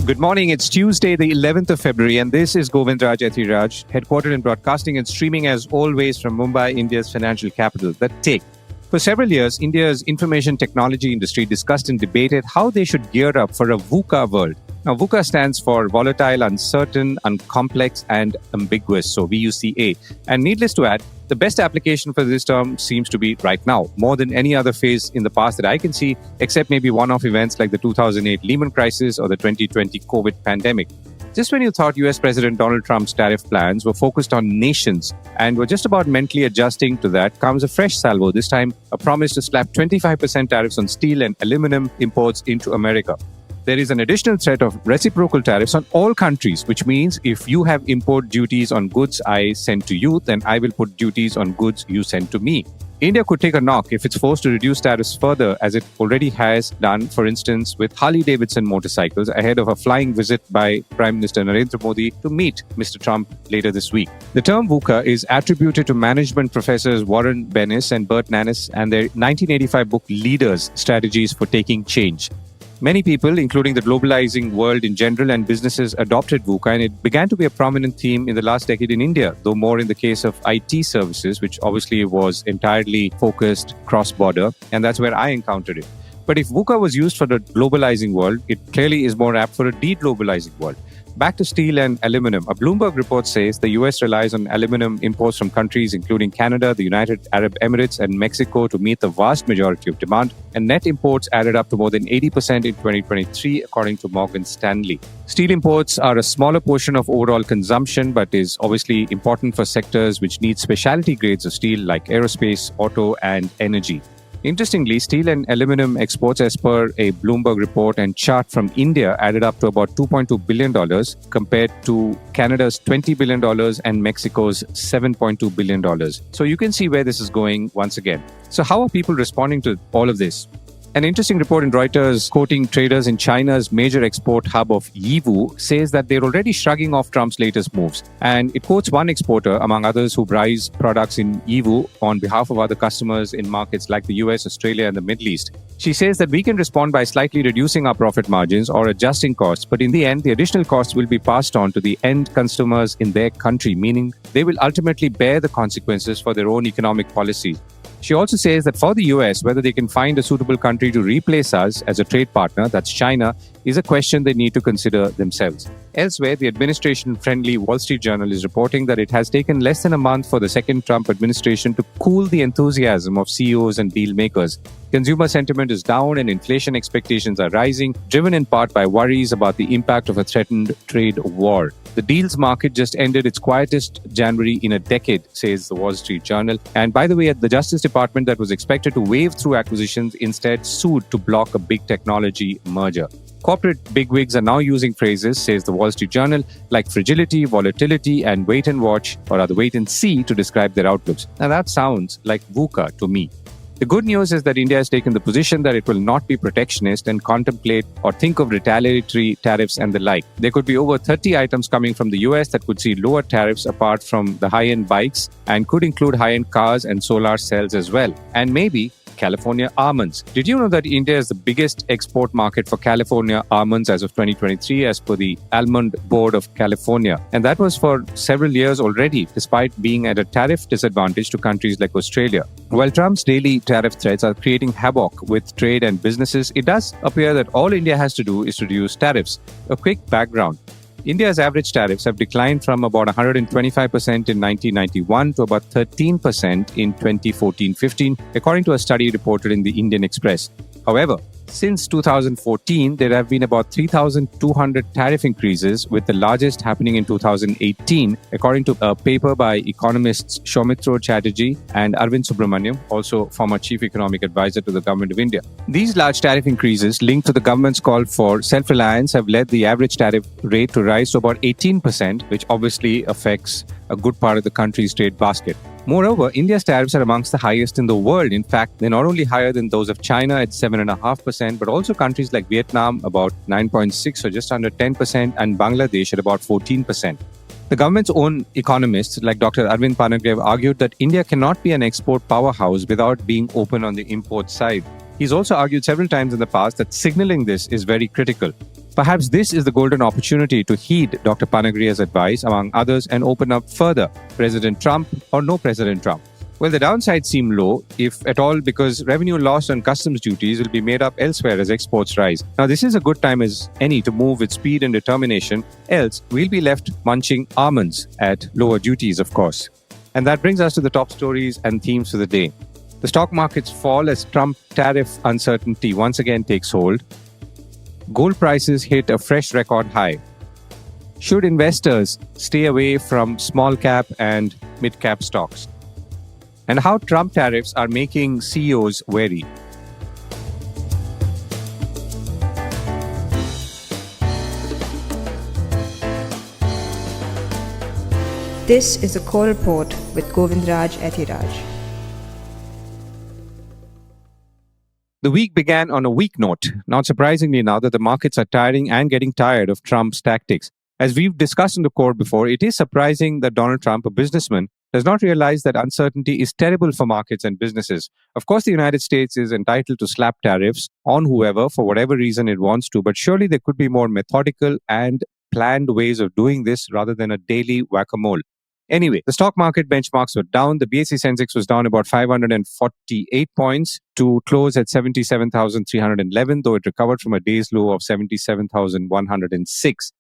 Good morning. It's Tuesday, the 11th of February, and this is Govindraj, Ethiraj, headquartered in broadcasting and streaming as always from Mumbai, India's financial capital, the Take. For several years, India's information technology industry discussed and debated how they should gear up for a VUCA world. Now, VUCA stands for volatile, uncertain, uncomplex, and ambiguous, so VUCA. And needless to add, the best application for this term seems to be right now, more than any other phase in the past that I can see, except maybe one-off events like the 2008 Lehman crisis or the 2020 COVID pandemic. Just when you thought US President Donald Trump's tariff plans were focused on nations and were just about mentally adjusting to that, comes a fresh salvo, this time a promise to slap 25% tariffs on steel and aluminum imports into America. There is an additional threat of reciprocal tariffs on all countries, which means if you have import duties on goods I send to you, then I will put duties on goods you send to me. India could take a knock if it's forced to reduce tariffs further, as it already has done, for instance, with Harley Davidson motorcycles ahead of a flying visit by Prime Minister Narendra Modi to meet Mr. Trump later this week. The term VUCA is attributed to management professors Warren Bennis and Bert Nanis and their 1985 book Leaders, Strategies for Taking Change. Many people, including the globalizing world in general and businesses, adopted VUCA, and it began to be a prominent theme in the last decade in India, though more in the case of IT services, which obviously was entirely focused cross-border, and that's where I encountered it. But if VUCA was used for the globalizing world, it clearly is more apt for a de-globalizing world. Back to steel and aluminum. A Bloomberg report says the US relies on aluminum imports from countries including Canada, the United Arab Emirates, and Mexico to meet the vast majority of demand, and net imports added up to more than 80% in 2023, according to Morgan Stanley. Steel imports are a smaller portion of overall consumption, but is obviously important for sectors which need specialty grades of steel like aerospace, auto, and energy. Interestingly, steel and aluminum exports, as per a Bloomberg report and chart from India, added up to about $2.2 billion compared to Canada's $20 billion and Mexico's $7.2 billion. So you can see where this is going once again. So how are people responding to all of this? An interesting report in Reuters quoting traders in China's major export hub of Yiwu says that they're already shrugging off Trump's latest moves. And it quotes one exporter, among others, who buys products in Yiwu on behalf of other customers in markets like the US, Australia, and the Middle East. She says that we can respond by slightly reducing our profit margins or adjusting costs, but in the end, the additional costs will be passed on to the end consumers in their country, meaning they will ultimately bear the consequences for their own economic policy. She also says that for the US, whether they can find a suitable country to replace us as a trade partner, that's China, is a question they need to consider themselves. Elsewhere, the administration-friendly Wall Street Journal is reporting that it has taken less than a month for the second Trump administration to cool the enthusiasm of CEOs and deal makers. Consumer sentiment is down and inflation expectations are rising, driven in part by worries about the impact of a threatened trade war. The deals market just ended its quietest January in a decade, says the Wall Street Journal. And by the way, the Justice Department that was expected to wave through acquisitions instead sued to block a big technology merger. Corporate bigwigs are now using phrases, says the Wall Street Journal, like fragility, volatility, and wait and watch, or rather wait and see, to describe their outlooks. Now that sounds like VUCA to me. The good news is that India has taken the position that it will not be protectionist and contemplate or think of retaliatory tariffs and the like. There could be over 30 items coming from the US that could see lower tariffs apart from the high-end bikes and could include high-end cars and solar cells as well. And maybe California almonds. Did you know that India is the biggest export market for California almonds as of 2023, as per the Almond Board of California? And that was for several years already, despite being at a tariff disadvantage to countries like Australia. While Trump's daily tariff threats are creating havoc with trade and businesses, it does appear that all India has to do is to reduce tariffs. A quick background. India's average tariffs have declined from about 125% in 1991 to about 13% in 2014-15, according to a study reported in the Indian Express. However, since 2014, there have been about 3,200 tariff increases, with the largest happening in 2018, according to a paper by economists Soumitra Chatterjee and Arvind Subramaniam, also former chief economic advisor to the government of India. These large tariff increases, linked to the government's call for self-reliance, have led the average tariff rate to rise to about 18%, which obviously affects a good part of the country's trade basket. Moreover, India's tariffs are amongst the highest in the world. In fact, they're not only higher than those of China at 7.5%, but also countries like Vietnam about 9.6% or just under 10%, and Bangladesh at about 14%. The government's own economists, like Dr. Arvind Panagrav, argued that India cannot be an export powerhouse without being open on the import side. He's also argued several times in the past that signaling this is very critical. Perhaps this is the golden opportunity to heed Dr. Panagria's advice, among others, and open up further, President Trump or no President Trump. Well, the downsides seem low, if at all, because revenue lost on customs duties will be made up elsewhere as exports rise. Now, this is a good time as any to move with speed and determination, else we'll be left munching almonds at lower duties, of course. And that brings us to the top stories and themes for the day. The stock markets fall as Trump tariff uncertainty once again takes hold. Gold prices hit a fresh record high. Should investors stay away from small cap and mid cap stocks? And how Trump tariffs are making CEOs wary. This is a core report with Govindraj Ethiraj. The week began on a weak note, not surprisingly now that the markets are tiring and getting tired of Trump's tactics. As we've discussed in the core before, it is surprising that Donald Trump, a businessman, does not realize that uncertainty is terrible for markets and businesses. Of course, the United States is entitled to slap tariffs on whoever for whatever reason it wants to, but surely there could be more methodical and planned ways of doing this rather than a daily whack-a-mole. Anyway, the stock market benchmarks were down. The BSE Sensex was down about 548 points to close at 77,311, though it recovered from a day's low of 77,106.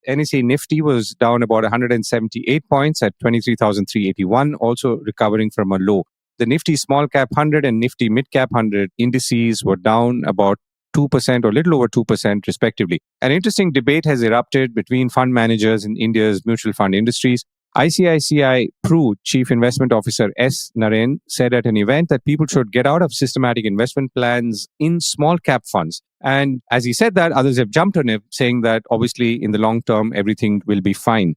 NSE Nifty was down about 178 points at 23,381, also recovering from a low. The Nifty Small Cap 100 and Nifty Mid Cap 100 indices were down about 2% or a little over 2% respectively. An interesting debate has erupted between fund managers in India's mutual fund industries. ICICI Pru Chief Investment Officer S. Naren said at an event that people should get out of systematic investment plans in small cap funds. And as he said that, others have jumped on him, saying that obviously in the long term, everything will be fine.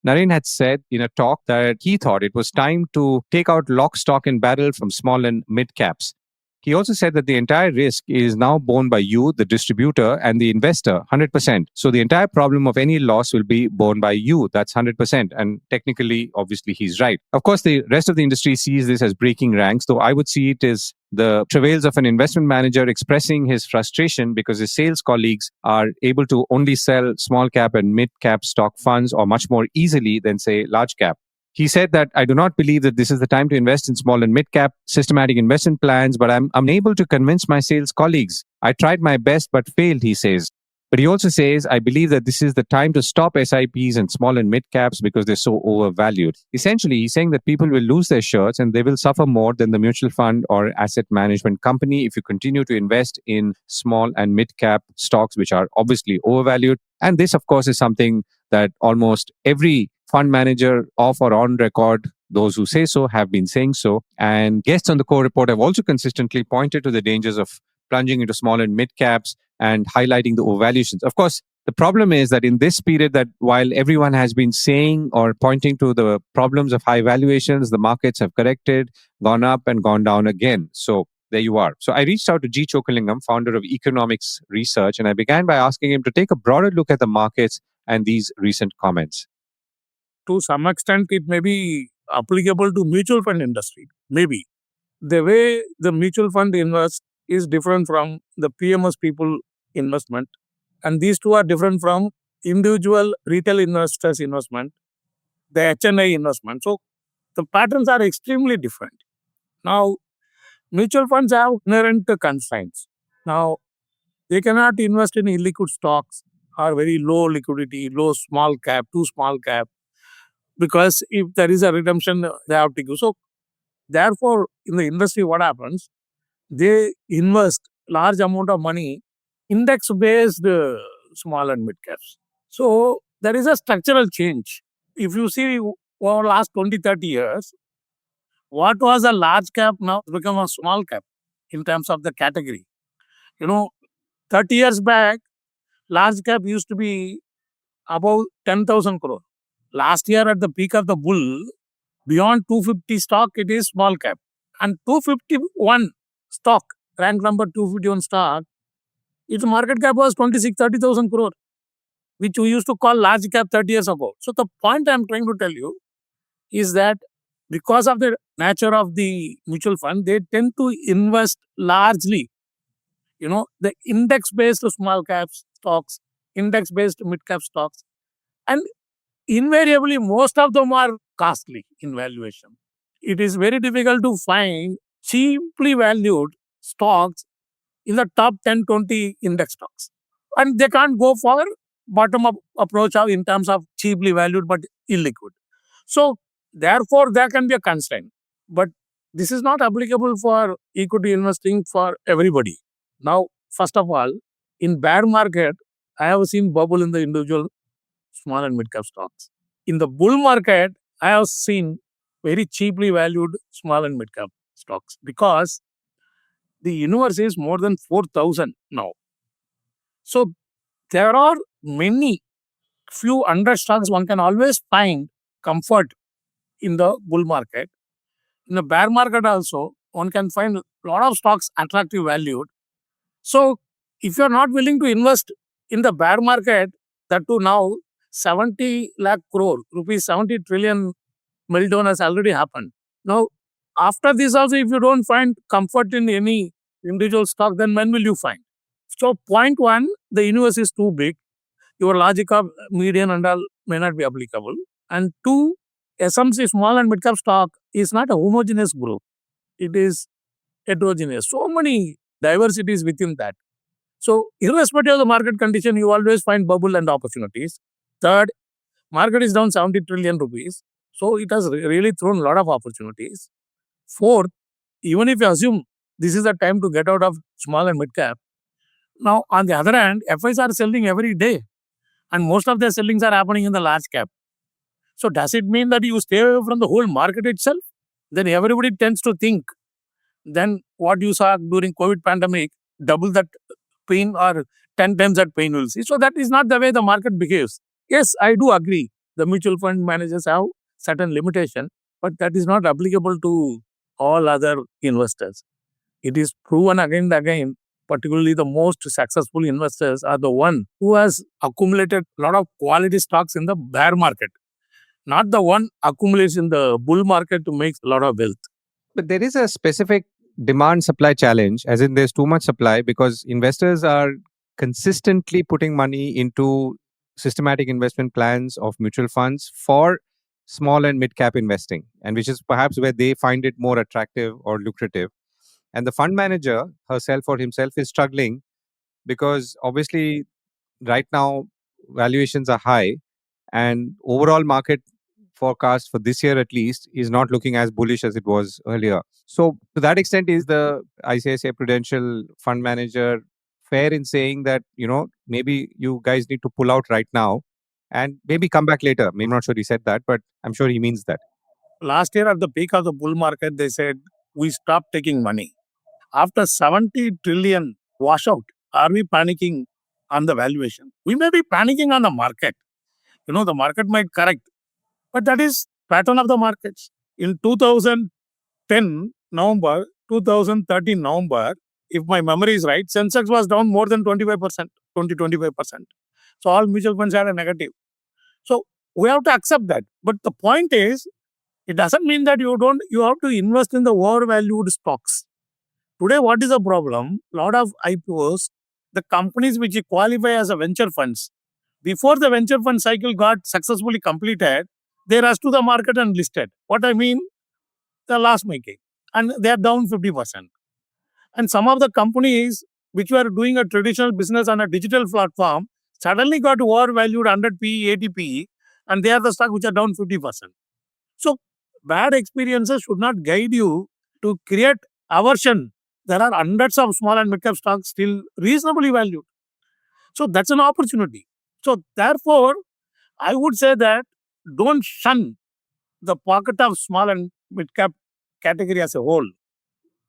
Naren had said in a talk that he thought it was time to take out lock, stock and barrel from small and mid caps. He also said that the entire risk is now borne by you, the distributor, and the investor, 100%. So the entire problem of any loss will be borne by you. That's 100%. And technically, obviously, he's right. Of course, the rest of the industry sees this as breaking ranks, though I would see it as the travails of an investment manager expressing his frustration because his sales colleagues are able to only sell small cap and mid cap stock funds or much more easily than, say, large cap. He said that I do not believe that this is the time to invest in small and mid-cap systematic investment plans, but I'm unable to convince my sales colleagues. I tried my best but failed, he says. But he also says, I believe that this is the time to stop SIPs and small and mid-caps because they're so overvalued. Essentially, he's saying that people will lose their shirts and they will suffer more than the mutual fund or asset management company if you continue to invest in small and mid-cap stocks, which are obviously overvalued. And this, of course, is something that almost every fund manager off or on record, those who say so, have been saying so. And guests on the core report have also consistently pointed to the dangers of plunging into small and mid caps and highlighting the overvaluations. Of course, the problem is that in this period, that while everyone has been saying or pointing to the problems of high valuations, the markets have corrected, gone up and gone down again. So there you are. So I reached out to G. Chokkalingam, founder of Equinomics Research, and I began by asking him to take a broader look at the markets and these recent comments. To some extent, it may be applicable to mutual fund industry. Maybe. The way the mutual fund invests is different from the PMS people investment. And these two are different from individual retail investors investment, the HNI investment. So the patterns are extremely different. Now, mutual funds have inherent constraints. Now, they cannot invest in illiquid stocks or very low liquidity, low small cap, too small cap. Because if there is a redemption, they have to give. So, therefore, in the industry, what happens? They invest large amount of money, index-based small and mid caps. So, there is a structural change. If you see over last 20, 30 years, what was a large cap now become a small cap in terms of the category. 30 years back, large cap used to be about 10,000 crore. Last year at the peak of the bull, beyond 250 stock, it is small cap. And 251 stock, rank number 251 stock, its market cap was 26-30,000 crore, which we used to call large cap 30 years ago. So the point I'm trying to tell you is that because of the nature of the mutual fund, they tend to invest largely, the index-based small caps stocks index-based mid-cap stocks. And invariably, most of them are costly in valuation. It is very difficult to find cheaply valued stocks in the top 10, 20 index stocks. And they can't go for bottom-up approach in terms of cheaply valued but illiquid. So, therefore, there can be a constraint. But this is not applicable for equity investing for everybody. Now, first of all, in bear market, I have seen bubble in the individual small and mid cap stocks. In the bull market, I have seen very cheaply valued small and mid cap stocks because the universe is more than 4,000 now. So there are many, few hundred stocks one can always find comfort in the bull market. In the bear market also, one can find a lot of stocks attractive valued. So if you're not willing to invest in the bear market, that too now 70 lakh crore rupees, 70 trillion meltdown has already happened. Now, after this also, if you don't find comfort in any individual stock, then when will you find? So, point one, the universe is too big. Your logic of median and all may not be applicable. And two, SMC small and mid cap stock is not a homogeneous group. It is heterogeneous. So many diversities within that. So, irrespective of the market condition, you always find bubble and opportunities. Third, market is down 70 trillion rupees. So, it has really thrown a lot of opportunities. Fourth, even if you assume this is the time to get out of small and mid cap, now on the other hand, FIs are selling every day and most of their sellings are happening in the large cap. So, does it mean that you stay away from the whole market itself? Then everybody tends to think then what you saw during COVID pandemic, double that pain or 10 times that pain will see. So that is not the way the market behaves. Yes, I do agree. The mutual fund managers have certain limitation, but that is not applicable to all other investors. It is proven again and again, particularly the most successful investors are the one who has accumulated a lot of quality stocks in the bear market, not the one accumulates in the bull market to make a lot of wealth. But there is a specific demand supply challenge, as in there's too much supply because investors are consistently putting money into systematic investment plans of mutual funds for small and mid cap investing, and which is perhaps where they find it more attractive or lucrative. And the fund manager herself or himself is struggling because obviously right now valuations are high and overall market forecast for this year at least is not looking as bullish as it was earlier. So to that extent, is the ICICI Prudential fund manager fair in saying that, maybe you guys need to pull out right now and maybe come back later? I'm not sure he said that, but I'm sure he means that. Last year at the peak of the bull market, they said, we stopped taking money. After 70 trillion washout, are we panicking on the valuation? We may be panicking on the market. The market might correct, but that is pattern of the markets. In 2010 November, 2013 November, if my memory is right, Sensex was down more than 25%, 20-25%. So all mutual funds had a negative. So we have to accept that. But the point is, it doesn't mean that you have to invest in the overvalued stocks. Today, what is the problem? A lot of IPOs, the companies which qualify as a venture funds, before the venture fund cycle got successfully completed, they rushed to the market and listed. What I mean, the loss making. And they are down 50%. And some of the companies which were doing a traditional business on a digital platform suddenly got overvalued 100 PE, 80 PE, and they are the stock which are down 50%. So, bad experiences should not guide you to create aversion. There are hundreds of small and mid cap stocks still reasonably valued. So, that's an opportunity. So, therefore, I would say that don't shun the pocket of small and mid cap category as a whole.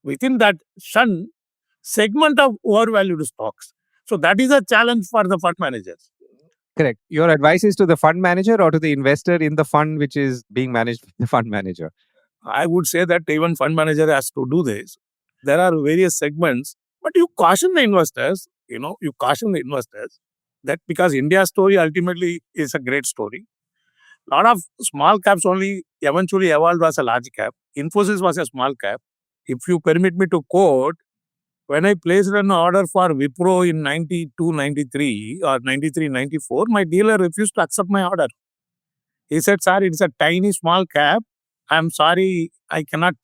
Within that, shun segment of overvalued stocks. So, that is a challenge for the fund managers. Correct. Your advice is to the fund manager or to the investor in the fund which is being managed by the fund manager? I would say that even fund manager has to do this. There are various segments, but you caution the investors, that because India's story ultimately is a great story. A lot of small caps only eventually evolved as a large cap. Infosys was a small cap. If you permit me to quote, when I placed an order for Wipro in 92, 93 or 93, 94, my dealer refused to accept my order. He said, sir, it's a tiny small cap. I'm sorry, I cannot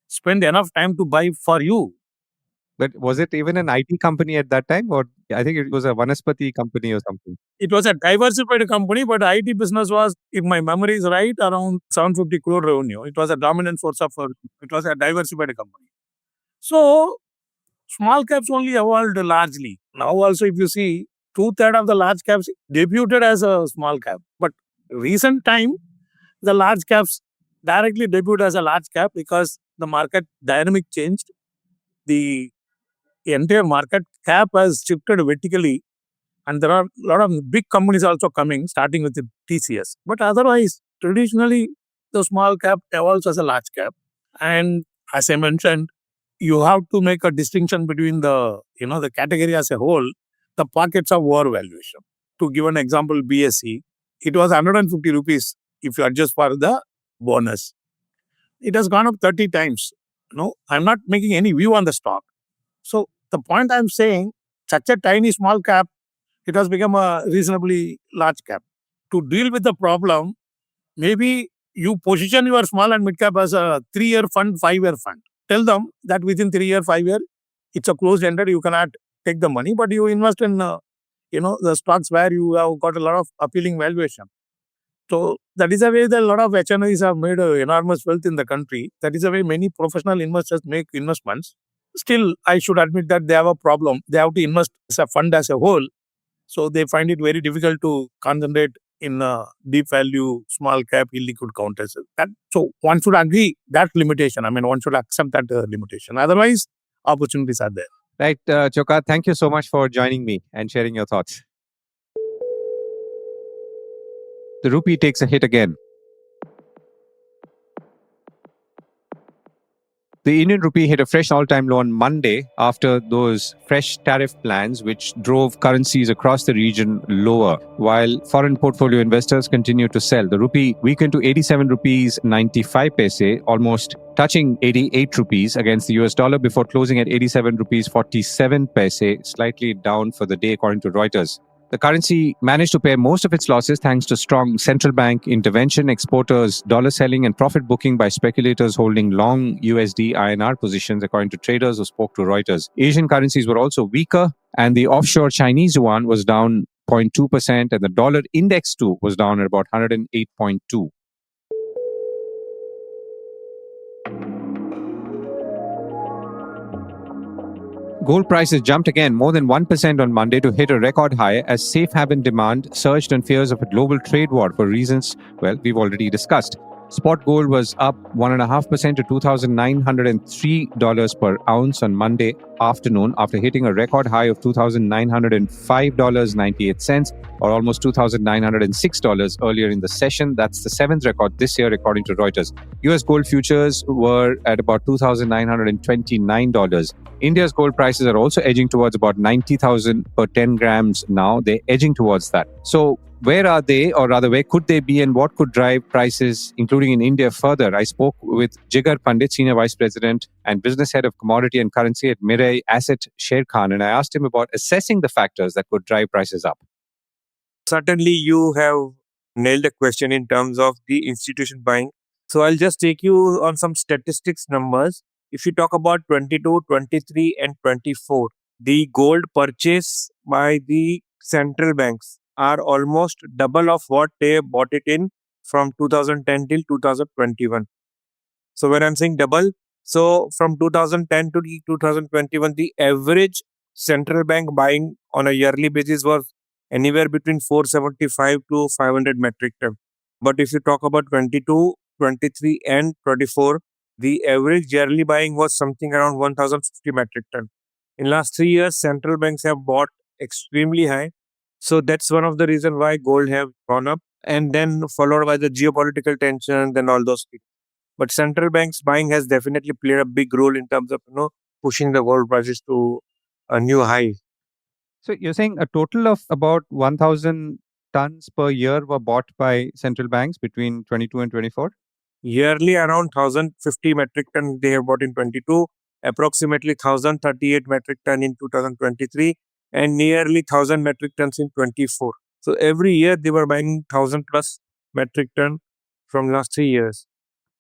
spend enough time to buy for you. But was it even an IT company at that time? Or I think it was a Vanaspati company or something. It was a diversified company, but IT business was, if my memory is right, around 750 crore revenue. It was a dominant force of, it was a diversified company. So, small caps only evolved largely. Now also, if you see, 2/3 of the large caps debuted as a small cap. But recent time, the large caps directly debuted as a large cap because the market dynamic changed. The entire market cap has shifted vertically, and there are a lot of big companies also coming, starting with the TCS. But otherwise, traditionally, the small cap evolves as a large cap. And as I mentioned, you have to make a distinction between the category as a whole, the pockets of overvaluation. To give an example, BSE, it was 150 rupees if you adjust for the bonus. It has gone up 30 times. No, I'm not making any view on the stock. So the point I'm saying, such a tiny small cap, it has become a reasonably large cap. To deal with the problem, maybe you position your small and mid cap as a 3-year fund, 5-year fund. Tell them that within 3 year, 5 year, it's a closed ended. You cannot take the money, but you invest in the stocks where you have got a lot of appealing valuation. So that is the way that a lot of HNIs have made enormous wealth in the country. That is the way many professional investors make investments. Still, I should admit that they have a problem. They have to invest as a fund as a whole. So they find it very difficult to concentrate in deep value, small cap, illiquid counters. So one should agree that limitation. I mean, one should accept that limitation. Otherwise, opportunities are there. Right, Chokka, thank you so much for joining me and sharing your thoughts. The rupee takes a hit again. The Indian rupee hit a fresh all-time low on Monday after those fresh tariff plans which drove currencies across the region lower, while foreign portfolio investors continued to sell. The rupee weakened to 87 rupees 95 paise, almost touching 88 rupees against the US dollar before closing at 87 rupees 47 paise, slightly down for the day according to Reuters. The currency managed to pay most of its losses thanks to strong central bank intervention, exporters, dollar selling, and profit booking by speculators holding long USD INR positions, according to traders who spoke to Reuters. Asian currencies were also weaker, and the offshore Chinese yuan was down 0.2%, and the dollar index too was down at about 108.2. Gold prices jumped again more than 1% on Monday to hit a record high as safe haven demand surged on fears of a global trade war for reasons, well, we've already discussed. Spot gold was up 1.5% to $2,903 per ounce on Monday afternoon after hitting a record high of $2,905.98 or almost $2,906 earlier in the session. That's the seventh record this year, according to Reuters. US gold futures were at about $2,929. India's gold prices are also edging towards about 90,000 per 10 grams now. They're edging towards that. So where are they, or rather, where could they be, and what could drive prices, including in India, further? I spoke with Jigar Pandit, Senior Vice President and Business Head of Commodity and Currency at Mirae Asset Sharekhan, and I asked him about assessing the factors that could drive prices up. Certainly, you have nailed the question in terms of the institution buying. So I'll just take you on some statistics numbers. If you talk about 22, 23 and 24, the gold purchase by the central banks are almost double of what they bought it in from 2010 till 2021. So when I'm saying double, so from 2010 to 2021, the average central bank buying on a yearly basis was anywhere between 475 to 500 metric ton. But if you talk about 22, 23 and 24, the average yearly buying was something around 1050 metric ton. In last 3 years, central banks have bought extremely high. So that's one of the reasons why gold have gone up, and then followed by the geopolitical tensions and all those things. But central banks buying has definitely played a big role in terms of pushing the gold prices to a new high. So you're saying a total of about 1,000 tons per year were bought by central banks between 22 and 24? Yearly around 1050 metric ton they have bought in 22, approximately 1,038 metric ton in 2023 and nearly 1,000 metric tons in 24. So every year they were buying 1,000 plus metric ton from last 3 years.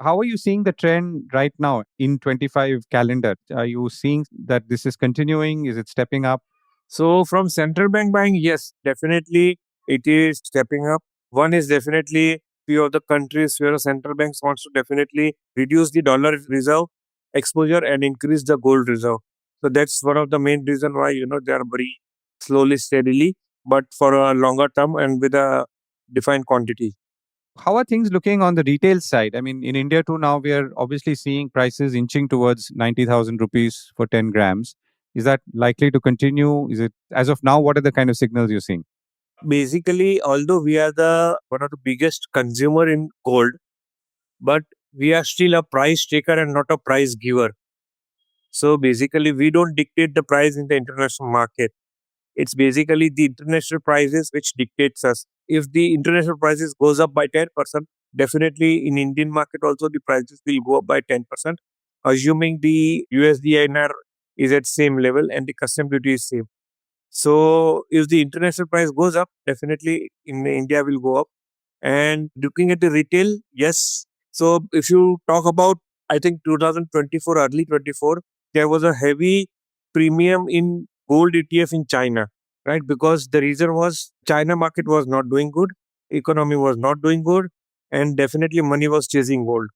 How are you seeing the trend right now in 25 calendar? Are you seeing that this is continuing? Is it stepping up? So from central bank buying, yes, definitely it is stepping up. One is definitely few of the countries where the central banks wants to definitely reduce the dollar reserve exposure and increase the gold reserve. So that's one of the main reason why they are very slowly, steadily, but for a longer term and with a defined quantity. How are things looking on the retail side? I mean, in India too, now we are obviously seeing prices inching towards 90,000 rupees for 10 grams. Is that likely to continue? Is it, as of now, what are the kind of signals you're seeing? Basically, although we are the one of the biggest consumer in gold, but we are still a price taker and not a price giver. So basically, we don't dictate the price in the international market. It's basically the international prices which dictates us. If the international prices goes up by 10%, definitely in Indian market also the prices will go up by 10%, assuming the USD is at same level and the custom duty is same. So if the international price goes up, definitely in India will go up. And looking at the retail, yes. So if you talk about, I think 2024, early 24, there was a heavy premium in gold ETF in China, right? Because the reason was China market was not doing good, economy was not doing good, and definitely money was chasing gold.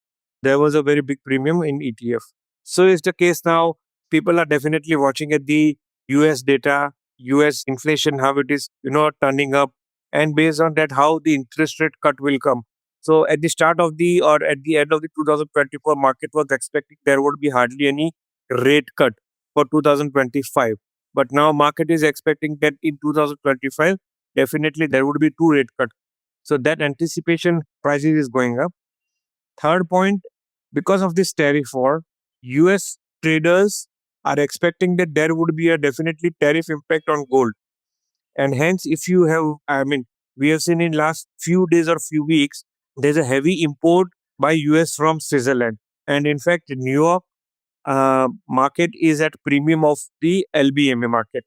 There was a very big premium in ETF. So it's the case now. People are definitely watching at the US data, US inflation, how it is, turning up, and based on that, how the interest rate cut will come. So at the start of the or at the end of the 2024 market was expecting there would be hardly any rate cut for 2025. But now market is expecting that in 2025, definitely there would be two rate cut. So that anticipation prices is going up. Third point, because of this tariff war, US traders are expecting that there would be a definitely tariff impact on gold. And hence, if you have, we have seen in last few days or few weeks, there's a heavy import by US from Switzerland. And in fact, New York market is at premium of the LBMA market.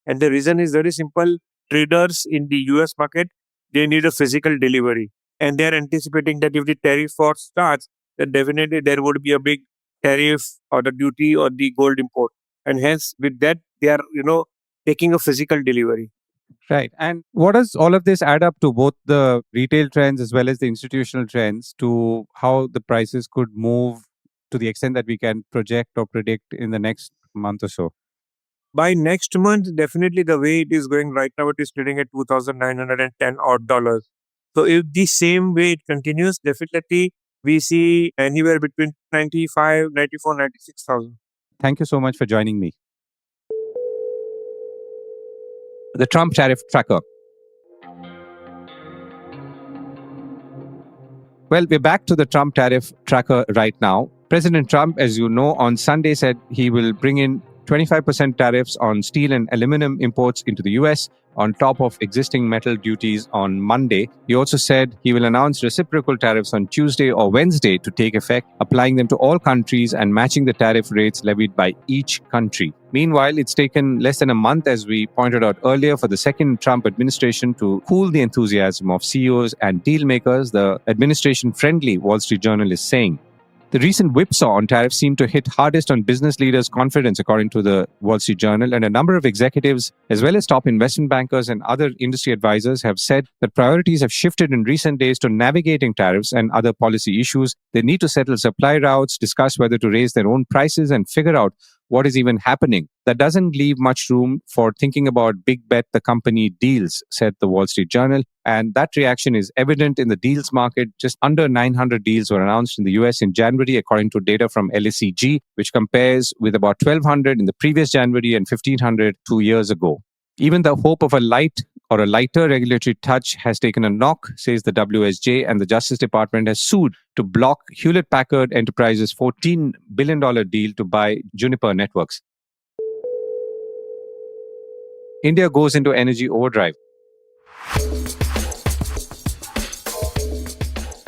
And the reason is very simple. Traders in the US market, they need a physical delivery. And they're anticipating that if the tariff war starts, then definitely there would be a big tariff or the duty or the gold import. And hence, with that, they are, taking a physical delivery. Right. And what does all of this add up to, both the retail trends as well as the institutional trends, to how the prices could move to the extent that we can project or predict in the next month or so? By next month, definitely the way it is going right now, it is trading at 2,910 odd dollars. So if the same way it continues, definitely we see anywhere between 95, 94, 96,000. Thank you so much for joining me. The Trump tariff tracker. Well, we're back to the Trump tariff tracker right now. President Trump, as you know, on Sunday said he will bring in 25% tariffs on steel and aluminum imports into the US, on top of existing metal duties on Monday. He also said he will announce reciprocal tariffs on Tuesday or Wednesday to take effect, applying them to all countries and matching the tariff rates levied by each country. Meanwhile, it's taken less than a month, as we pointed out earlier, for the second Trump administration to cool the enthusiasm of CEOs and deal makers, the administration-friendly Wall Street Journal is saying. The recent whipsaw on tariffs seemed to hit hardest on business leaders' confidence, according to the Wall Street Journal, and a number of executives, as well as top investment bankers and other industry advisors, have said that priorities have shifted in recent days to navigating tariffs and other policy issues. They need to settle supply routes, discuss whether to raise their own prices, and figure out what is even happening. That doesn't leave much room for thinking about big bet the company deals, said the Wall Street Journal. And that reaction is evident in the deals market. Just under 900 deals were announced in the US in January, according to data from LSEG, which compares with about 1,200 in the previous January and 1,500 2 years ago. Even the hope of a lighter regulatory touch has taken a knock, says the WSJ, and the Justice Department has sued to block Hewlett-Packard Enterprises' $14 billion deal to buy Juniper Networks. India goes into energy overdrive.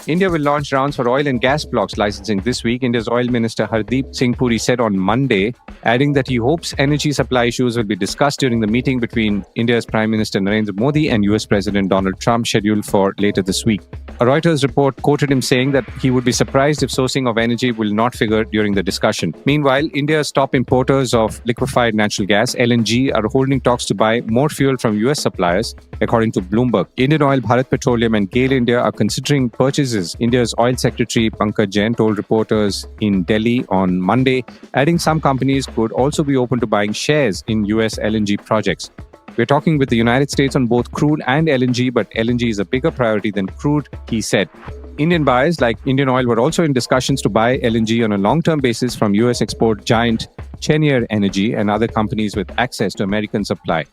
India will launch rounds for oil and gas blocks licensing this week, India's Oil Minister Hardeep Singh Puri said on Monday, adding that he hopes energy supply issues will be discussed during the meeting between India's Prime Minister Narendra Modi and US President Donald Trump scheduled for later this week. A Reuters report quoted him saying that he would be surprised if sourcing of energy will not figure during the discussion. Meanwhile, India's top importers of liquefied natural gas, LNG, are holding talks to buy more fuel from US suppliers, according to Bloomberg. Indian Oil, Bharat Petroleum and GAIL India are considering purchases, India's Oil Secretary Pankaj Jain told reporters in Delhi on Monday, adding some companies could also be open to buying shares in US LNG projects. We're talking with the United States on both crude and LNG, but LNG is a bigger priority than crude, he said. Indian buyers like Indian Oil were also in discussions to buy LNG on a long-term basis from US export giant Cheniere Energy and other companies with access to American supply.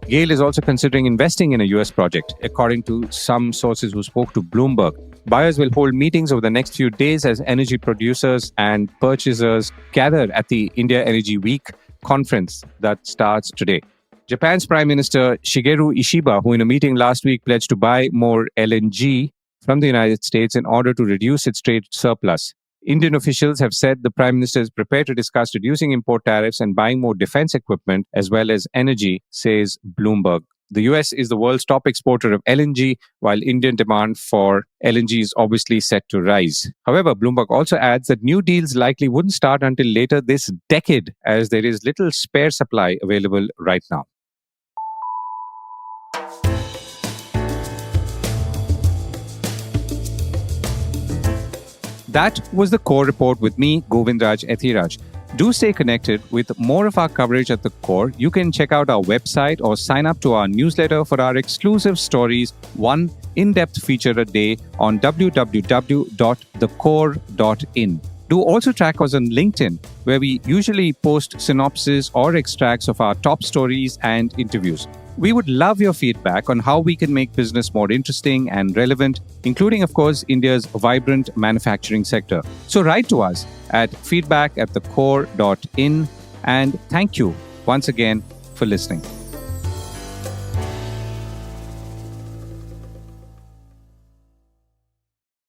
GAIL is also considering investing in a US project, according to some sources who spoke to Bloomberg. Buyers will hold meetings over the next few days as energy producers and purchasers gather at the India Energy Week conference that starts today. Japan's Prime Minister Shigeru Ishiba, who in a meeting last week pledged to buy more LNG from the United States in order to reduce its trade surplus. Indian officials have said the Prime Minister is prepared to discuss reducing import tariffs and buying more defense equipment as well as energy, says Bloomberg. The US is the world's top exporter of LNG, while Indian demand for LNG is obviously set to rise. However, Bloomberg also adds that new deals likely wouldn't start until later this decade, as there is little spare supply available right now. That was the Core Report with me, Govindraj Ethiraj. Do stay connected with more of our coverage at the Core. You can check out our website or sign up to our newsletter for our exclusive stories, one in-depth feature a day on www.thecore.in. Do also track us on LinkedIn, where we usually post synopses or extracts of our top stories and interviews. We would love your feedback on how we can make business more interesting and relevant, including, of course, India's vibrant manufacturing sector. So write to us at feedback@thecore.in, and thank you once again for listening.